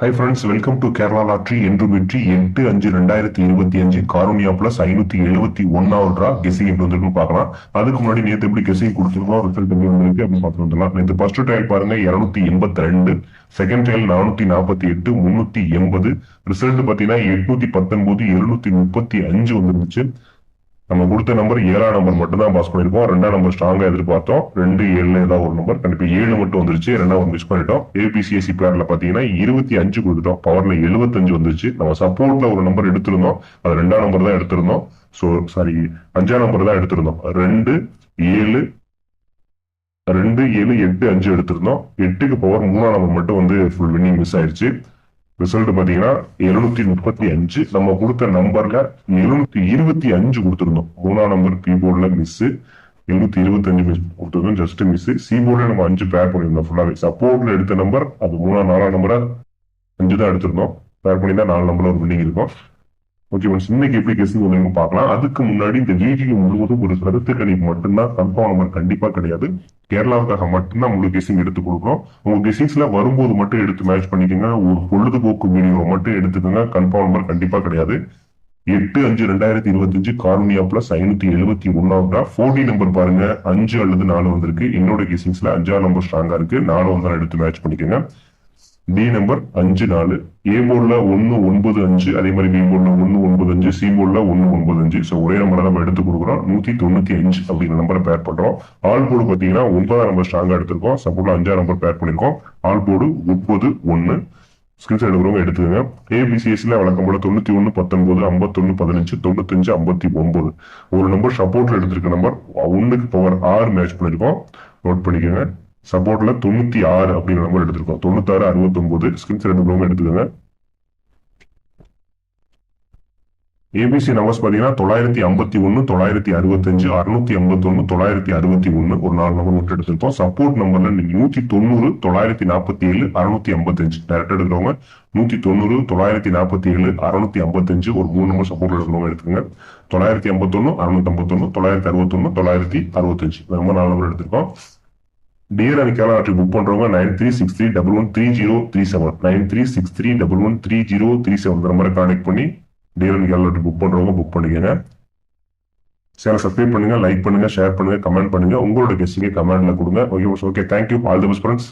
Hi friends, welcome to Kerala lottery. என்று வெற்றி 8/5/2025 காரோனியா plus 571 guessing எப்படி வந்திருக்குன்னு பார்க்கலாம். அதுக்கு முன்னாடி நேற்று எப்படி கெஸிங் கொடுத்துருக்கோம், ரிசல்ட் எப்படி வந்திருக்கு அப்படின்னு பார்த்துட்டு வந்துடலாம். நேற்று ஃபர்ஸ்ட் ட்ரையல் பாருங்க 282, செகண்ட் ட்ரையல் 448, 380, ரிசல்ட் பார்த்தீங்கன்னா 819, 735 வந்துருந்துச்சு. நம்ம கொடுத்த நம்பர் 7ஆம் நம்பர் மட்டும் தான் பாஸ் பண்ணிருக்கோம். 2ஆம் நம்பர் ஸ்ட்ராங்கா எதிர்பார்த்தோம். 2 7 ஏதாவது ஒரு நம்பர் கண்டிப்பா 7 மட்டும் வந்துருச்சு. 2ஆவது மிஸ் பண்ணிட்டோம். ஏபிசிஎஸ்சி பேர்ல பாத்தீங்கன்னா 25 கொடுத்துட்டோம். பவர்ல 75 வந்துருச்சு. நம்ம சப்போர்ட்ல ஒரு நம்பர் எடுத்திருந்தோம், அது 2ஆம் நம்பர் தான் எடுத்திருந்தோம். சாரி, 5ஆம் நம்பர் தான் எடுத்திருந்தோம். 2 7 8 5 எடுத்திருந்தோம். 8க்கு பவர் 3ஆம் நம்பர் மட்டும் வந்து ஃபுல் வின்னிங் மிஸ் ஆயிடுச்சு. ரிசல்ட் பாத்தீங்கன்னா 735. நம்ம கொடுத்த நம்பர்ல 725 கொடுத்திருந்தோம். 3ஆம் நம்பர் கீபோர்ட்ல மிஸ். 725 மிஸ் கொடுத்திருந்தோம், ஜஸ்ட் மிஸ். சி போர்ட்ல நம்ம 5 பேர் பண்ணிருந்தோம் ஃபுல்லாவே. சப்போர்ட்ல எடுத்த நம்பர் அது 4ஆம் நம்பரா 5 தான் எடுத்திருந்தோம். பேர் பண்ணி தான் 4 நம்பர்ல ஒரு வின்னிங் இருக்கும். ஓகே ஃப்ரெண்ட்ஸ், இன்னைக்கு எப்படி கெஸிங் பண்ணுங்க பார்க்கலாம். அதுக்கு முன்னாடி இந்த வீடியோ முழுவதும் ஒரு கருத்து கணிப்பு மட்டும்தான், கன்ஃபார்ம் நம்பர் கண்டிப்பா கிடையாது. கேரளாவுக்காக மட்டும்தான் முழு கெஸிங் எடுத்து கொடுக்குறோம். உங்க கெஸிங்ஸ்ல வரும்போது மட்டும் எடுத்து மேட்ச் பண்ணிக்கோங்க. ஒரு பொழுதுபோக்கு வீடியோ மட்டும் எடுத்துக்கோங்க. கன்ஃபார்ம் நம்பர் கண்டிப்பா கிடையாது. 8/5/2025 கார்னியா பிளஸ் 571 40 நம்பர் பாருங்க, 5 அல்லது 4 வந்திருக்கு. என்னோட கெஸிங்ஸ்ல 5ஆம் நம்பர் ஸ்ட்ராங்கா இருக்கு. 4 வந்தாலும் எடுத்து மேட்ச் பண்ணிக்கோங்க. டி நம்பர் 5 4, ஏ போர்ட்ல 1 9 5, அதே மாதிரி பி போர்ட்ல 1 9 5, சி போர்ட்ல 1 9 5. ஸோ ஒரே நம்பரை நம்ம எடுத்து கொடுக்குறோம். 195 அப்படிங்கிற நம்பரை பேர் பண்றோம். ஆல் போர்டு பாத்தீங்கன்னா 9ஆம் நம்பர் ஸ்ட்ராங்கா எடுத்திருக்கோம். சப்போர்ட்ல 5ஆம் நம்பர் பேர் பண்ணிருக்கோம். All board 9 1. ஸ்கிரீன்ஷாட் எடுக்கிறவங்க எடுத்துக்கோங்க. ஏபிசிஎஸ்ல வழக்கம் போல 91 19 51 15 95 59. ஒரு நம்பர் சப்போர்ட்ல எடுத்திருக்க நம்பர் 1க்கு பவர் 6 மேட்ச் பண்ணிருக்கோம். நோட் பண்ணிக்கோங்க. சப்போர்ட்ல 96 அப்படிங்கிற நம்பர் எடுத்திருக்கோம். 96 69. ஸ்கிரீன்ஷாட் எடுக்கிறவங்க எடுத்துக்கோங்க. ஏபிசி நம்பர்ஸ் பாத்தீங்கன்னா 951 965 681 961 ஒரு 4 நம்பர் மட்டும் எடுத்திருக்கோம். சப்போர்ட் நம்பர்ல 190 947 655. டைரக்ட் எடுக்கிறவங்க 190 947 655 ஒரு 3 நம்பர் சப்போர்ட் எடுக்கிறவங்க எடுத்துக்கோங்க. 951 651 961 965 நம்ம 4 நம்பர் எடுத்திருக்கோம். Dear and Kerala lottery book பண்றவங்க 9363113037 9363113037 நம்பரை கான்டெக்ட் பண்ணி dear and Kerala lottery book பண்றவங்க புக் பண்ணிக்கோங்க. சேனல் சப்ஸ்கிரைப் பண்ணுங்க, லைக் பண்ணுங்க, ஷேர் பண்ணுங்க, கமெண்ட் பண்ணுங்க. உங்களோட கெஸ்டிங்கை கமெண்ட்ல கொடுங்க. Okay, thank you. All the best friends.